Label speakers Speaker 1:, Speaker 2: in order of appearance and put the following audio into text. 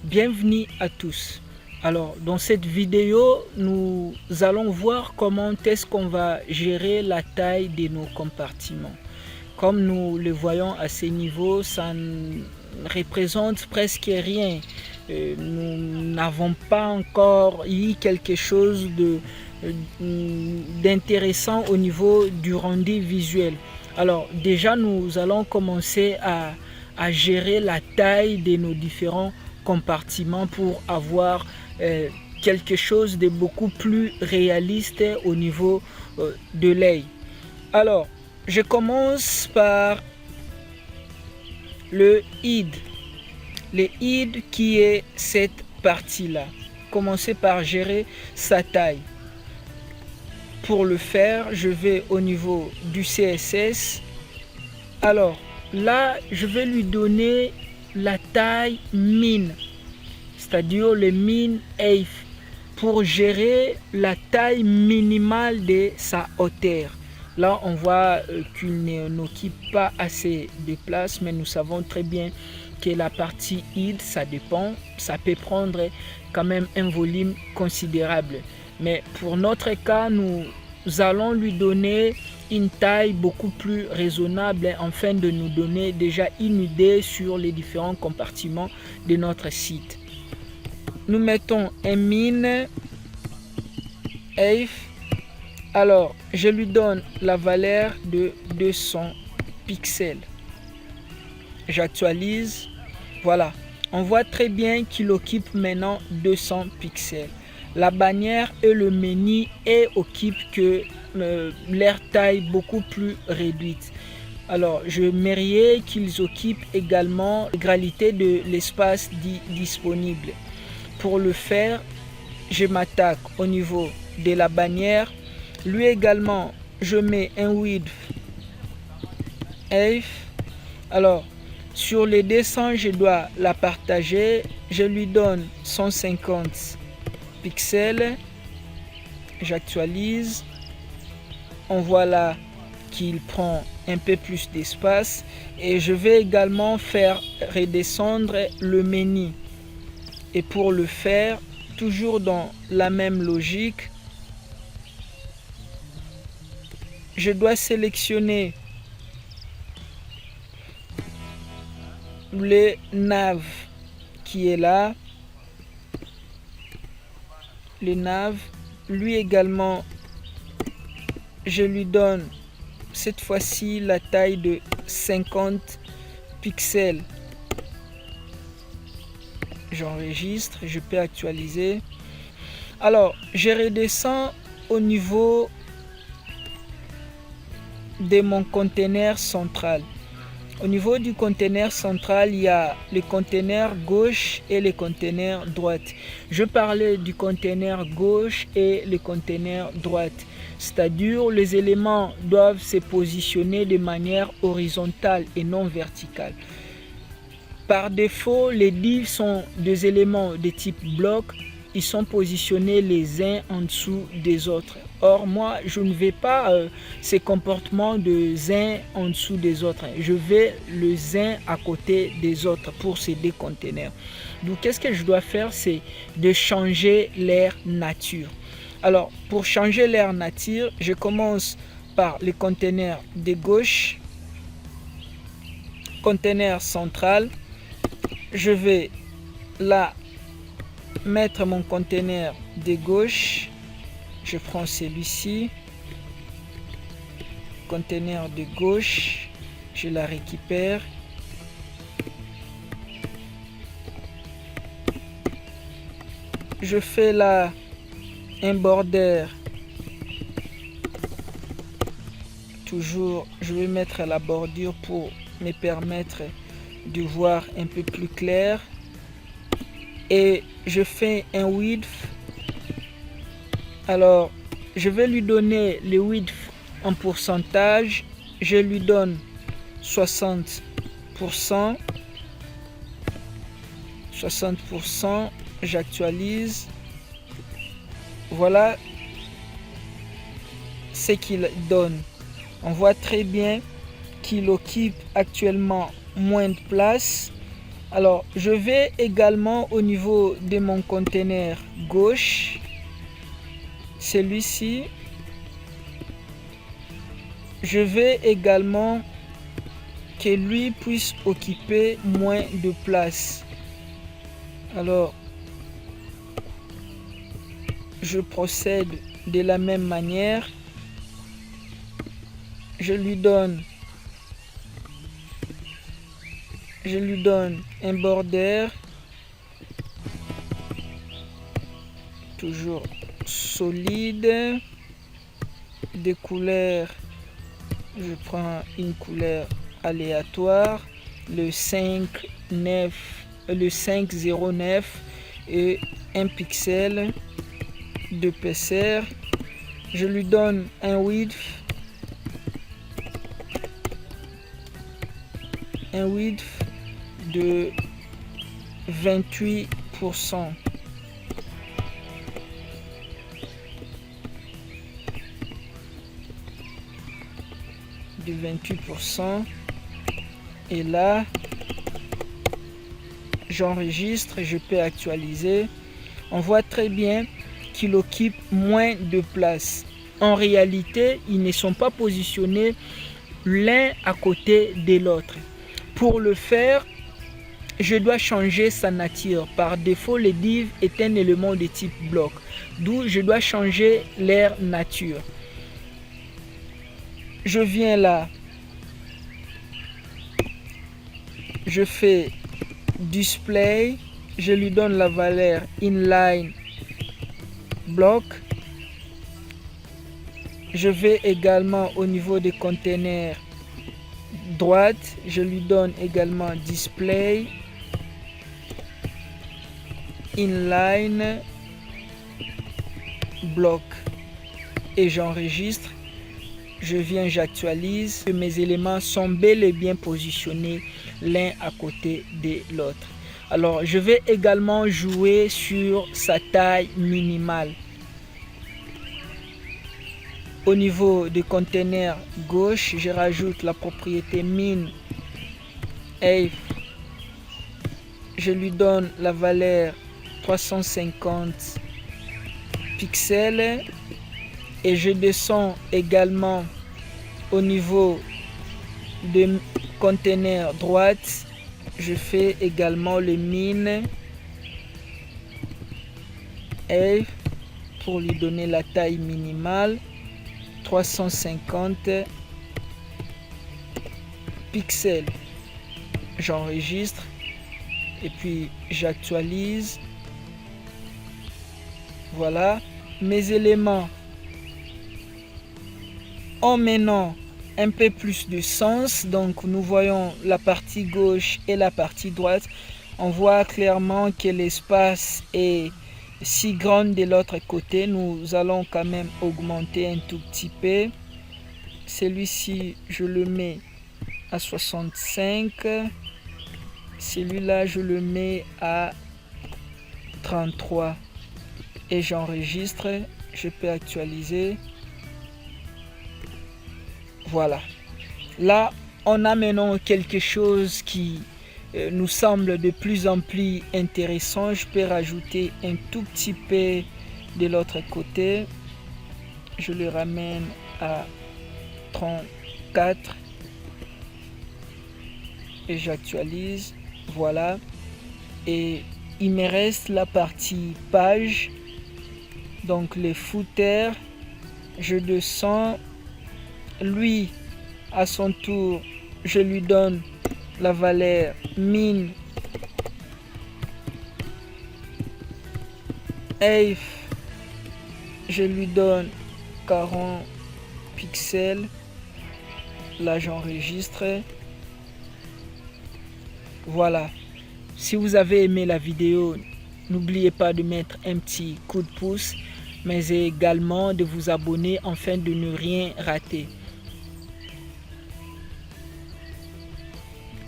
Speaker 1: Bienvenue à tous. Alors, dans cette vidéo, nous allons voir comment est-ce qu'on va gérer la taille de nos compartiments. Comme nous le voyons à ces niveaux, ça ne représente presque rien. Nous n'avons pas encore eu quelque chose d'intéressant au niveau du rendu visuel. Alors, déjà, nous allons commencer à gérer la taille de nos différents compartiments pour avoir quelque chose de beaucoup plus réaliste au niveau de l'œil. Alors, je commence par le id. Le id qui est cette partie-là. Commencer par gérer sa taille. Pour le faire, je vais au niveau du CSS. Alors, là, je vais lui donner la taille min, c'est-à-dire le min height, pour gérer la taille minimale de sa hauteur. Là, on voit qu'il n'occupe pas assez de place, mais nous savons très bien que la partie id, ça dépend, ça peut prendre quand même un volume considérable. Mais pour notre cas, nous allons lui donner une taille beaucoup plus raisonnable afin de nous donner déjà une idée sur les différents compartiments de notre site. Nous mettons un min height. Alors, je lui donne la valeur de 200 pixels. J'actualise. Voilà. On voit très bien qu'il occupe maintenant 200 pixels. La bannière et le menu occupent que leur taille beaucoup plus réduite. Alors, je mériterais qu'ils occupent également l'égalité de l'espace disponible. Pour le faire, je m'attaque au niveau de la bannière. Lui également, je mets un width height. Alors, sur les 200, je dois la partager. Je lui donne 150 pixels. J'actualise. On voit là qu'il prend un peu plus d'espace. Et je vais également faire redescendre le menu. Et pour le faire, toujours dans la même logique, je dois sélectionner le nav qui est là. Le nav, lui également, je lui donne cette fois-ci la taille de 50 pixels. J'enregistre, je peux actualiser. Alors, je redescends au niveau de mon conteneur central. Au niveau du conteneur central, il y a le conteneur gauche et le conteneur droite. Je parlais du conteneur gauche et le conteneur droite. C'est-à-dire, les éléments doivent se positionner de manière horizontale et non verticale. Par défaut, les divs sont des éléments de type bloc. Ils sont positionnés les uns en dessous des autres. Or, moi, je ne vais pas ces comportements des uns en dessous des autres. Je vais les uns à côté des autres pour ces deux conteneurs. Donc, qu'est-ce que je dois faire? C'est de changer leur nature. Alors, pour changer leur nature, je commence par les conteneurs de gauche, conteneur central. Je vais là mettre mon conteneur de gauche. Je prends celui-ci, conteneur de gauche, je la récupère. Je fais là un border. Toujours, je vais mettre la bordure pour me permettre de voir un peu plus clair. Et je fais un width. Alors, je vais lui donner le width en pourcentage. Je lui donne 60%. 60%. J'actualise. Voilà ce qu'il donne. On voit très bien qu'il occupe actuellement moins de place. Alors, je vais également au niveau de mon conteneur gauche, celui-ci. Je vais également que lui puisse occuper moins de place. Alors, je procède de la même manière. Je lui donne un border, toujours solide, des couleurs. Je prends une couleur aléatoire, le 509 et 1 pixel d'épaisseur. Je lui donne un width de 28%. De 28%. Et là, j'enregistre, je peux actualiser. On voit très bien qu'il occupe moins de place. En réalité, ils ne sont pas positionnés l'un à côté de l'autre. Pour le faire, je dois changer sa nature. Par défaut, le div est un élément de type bloc, d'où je dois changer leur nature. Je viens là, je fais display, je lui donne la valeur inline block. Je vais également au niveau des containers droite, je lui donne également display inline block et j'enregistre. Je viens, j'actualise. Mes éléments sont bel et bien positionnés l'un à côté de l'autre. Alors, je vais également jouer sur sa taille minimale. Au niveau du conteneur gauche, je rajoute la propriété min. Et je lui donne la valeur 350 pixels. Et je descends également au niveau de conteneur droite. Je fais également le min et pour lui donner la taille minimale 350 pixels. J'enregistre et puis j'actualise. Voilà, mes éléments ont maintenant un peu plus de sens. Donc nous voyons la partie gauche et la partie droite. On voit clairement que l'espace est si grand de l'autre côté. Nous allons quand même augmenter un tout petit peu. Celui-ci, je le mets à 65. Celui-là, je le mets à 33. Et j'enregistre. Je peux actualiser. Voilà. Là, on a maintenant quelque chose qui nous semble de plus en plus intéressant. Je peux rajouter un tout petit peu de l'autre côté. Je le ramène à 34 et j'actualise. Voilà. Et il me reste la partie page. Donc les footers. Je descends. Lui, à son tour, je lui donne la valeur min F. Je lui donne 40 pixels. Là, j'enregistre. Voilà. Si vous avez aimé la vidéo, n'oubliez pas de mettre un petit coup de pouce, mais également de vous abonner afin de ne rien rater.